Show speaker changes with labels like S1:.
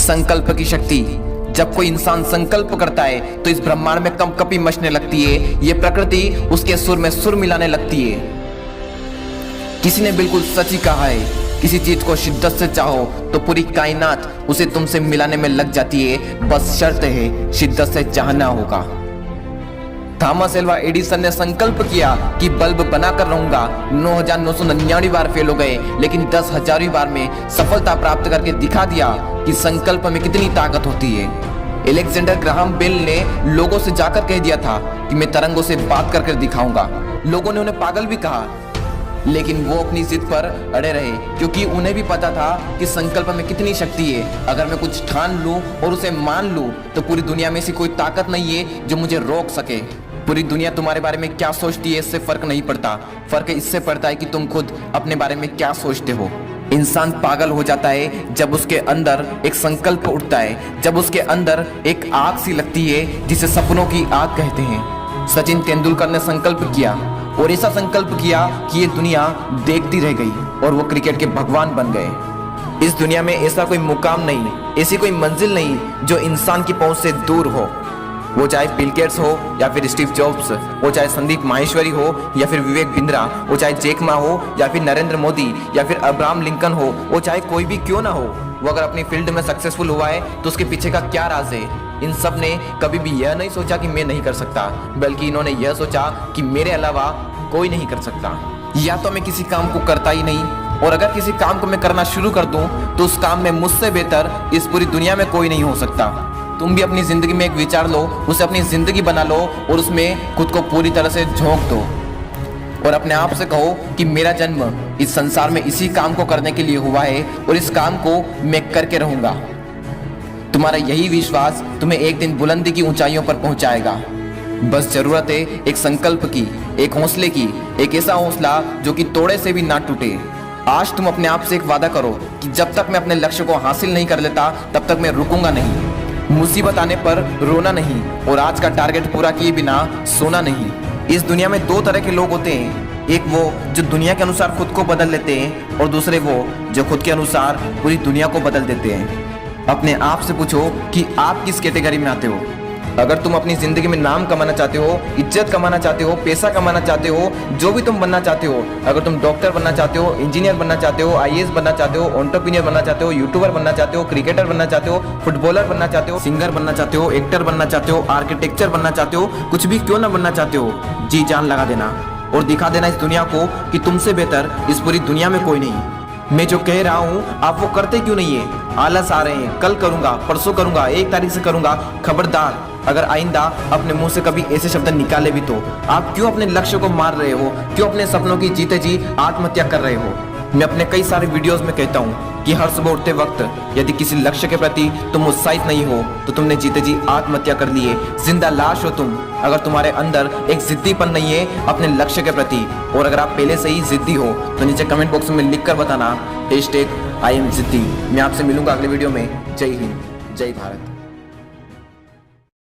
S1: संकल्प की शक्ति। जब कोई इंसान संकल्प करता है तो इस ब्रह्मांड में कंपकपी मचने लगती है। ये प्रकृति उसके सुर में सुर मिलाने लगती है। किसी ने बिल्कुल सच ही कहा है, किसी चीज को शिद्दत से चाहो तो पूरी कायनात उसे तुमसे मिलाने में लग जाती है, बस शर्त है शिद्दत से चाहना होगा। थॉमस एल्वा एडिसन ने संकल्प किया कि बल्ब बनाकर रहूंगा। 9,999 बार फेल हो गए, लेकिन 10,000वीं बार में सफलता प्राप्त करके दिखा दिया कि संकल्प में कितनी ताकत होती है। अलेक्जेंडर ग्राहम बेल ने लोगों से जाकर कह दिया था कि मैं तरंगों से बात करके दिखाऊंगा। लोगों ने उन्हें पागल भी कहा, लेकिन वो अपनी जिद पर अड़े रहे, क्योंकि उन्हें भी पता था कि संकल्प में कितनी शक्ति है। अगर मैं कुछ ठान लूं और उसे मान लूं तो पूरी दुनिया में ऐसी कोई ताकत नहीं है जो मुझे रोक सके। पूरी दुनिया तुम्हारे बारे में क्या सोचती है इससे फर्क नहीं पड़ता, फर्क इससे पड़ता है कि तुम खुद अपने बारे में क्या सोचते हो। इंसान पागल हो जाता है जब उसके अंदर एक संकल्प उठता है, जब उसके अंदर एक आग सी लगती है जिसे सपनों की आग कहते हैं। सचिन तेंदुलकर ने संकल्प किया और ऐसा संकल्प किया कि ये दुनिया देखती रह गई और वो क्रिकेट के भगवान बन गए। इस दुनिया में ऐसा कोई मुकाम नहीं, ऐसी कोई मंजिल नहीं जो इंसान की पहुंच से दूर हो। वो चाहे बिल गेट्स हो या फिर स्टीव जॉब्स, वो चाहे संदीप माहेश्वरी हो या फिर विवेक बिंद्रा, वो चाहे जैक मा हो या फिर नरेंद्र मोदी या फिर अब्राहम लिंकन हो, वो चाहे कोई भी क्यों ना हो। वो अगर अपनी फील्ड में सक्सेसफुल हुआ है तो उसके पीछे का क्या राज है। इन सब ने कभी भी यह नहीं सोचा कि मैं नहीं कर सकता, बल्कि इन्होंने यह सोचा कि मेरे अलावा कोई नहीं कर सकता। या तो मैं किसी काम को करता ही नहीं, और अगर किसी काम को मैं करना शुरू कर दूं तो उस काम में मुझसे बेहतर इस पूरी दुनिया में कोई नहीं हो सकता। तुम भी अपनी जिंदगी में एक विचार लो, उसे अपनी जिंदगी बना लो और उसमें खुद को पूरी तरह से झोंक दो और अपने आप से कहो कि मेरा जन्म इस संसार में इसी काम को करने के लिए हुआ है और इस काम को मैं करके रहूंगा। तुम्हारा यही विश्वास तुम्हें एक दिन बुलंदी की ऊंचाइयों पर पहुंचाएगा। बस जरूरत है एक संकल्प की, एक हौसले की, एक ऐसा हौसला जो कि तोड़े से भी ना टूटे। आज तुम अपने आप से एक वादा करो कि जब तक मैं अपने लक्ष्य को हासिल नहीं कर लेता तब तक मैं रुकूंगा नहीं। मुसीबत आने पर रोना नहीं और आज का टारगेट पूरा किए बिना सोना नहीं। इस दुनिया में दो तरह के लोग होते हैं, एक वो जो दुनिया के अनुसार खुद को बदल लेते हैं और दूसरे वो जो खुद के अनुसार पूरी दुनिया को बदल देते हैं। अपने आप से पूछो कि आप किस कैटेगरी में आते हो। अगर तुम अपनी जिंदगी में नाम कमाना चाहते हो, इज्जत कमाना चाहते हो, पैसा कमाना चाहते हो, जो भी तुम बनना चाहते हो, अगर तुम डॉक्टर बनना चाहते हो, इंजीनियर बनना चाहते हो, आईएएस बनना चाहते हो, एंटरप्रेन्योर बनना चाहते हो, यूट्यूबर बनना चाहते हो, क्रिकेटर बनना चाहते हो, फुटबॉलर बनना चाहते हो, सिंगर बनना चाहते हो, एक्टर बनना चाहते हो, आर्किटेक्चर बनना चाहते हो, कुछ भी क्यों ना बनना चाहते हो, जी जान लगा देना और दिखा देना इस दुनिया को कि तुमसे बेहतर इस पूरी दुनिया में कोई नहीं। मैं जो कह रहा हूँ आप वो करते क्यों नहीं है? आलस आ रहे हैं, कल करूंगा, परसों करूंगा, 1 तारीख से करूंगा। खबरदार, अगर आइंदा अपने मुंह से कभी ऐसे शब्द निकाले भी तो आप क्यों अपने लक्ष्य को मार रहे हो? क्यों अपने सपनों की जीते जी आत्महत्या कर रहे हो? मैं अपने कई सारे वीडियोस में कहता हूँ कि हर सुबह उठते वक्त यदि किसी लक्ष्य के प्रति तुम उत्साहित नहीं हो तो तुमने जीते जी आत्महत्या कर ली है, जिंदा लाश हो तुम। अगर तुम्हारे अंदर एक जिद्दीपन नहीं है अपने लक्ष्य के प्रति, और अगर आप पहले से ही जिद्दी हो तो नीचे कमेंट बॉक्स में लिख कर बताना #I am जिद्दी। मैं आपसे मिलूंगा अगले वीडियो में। जय हिंद, जय भारत।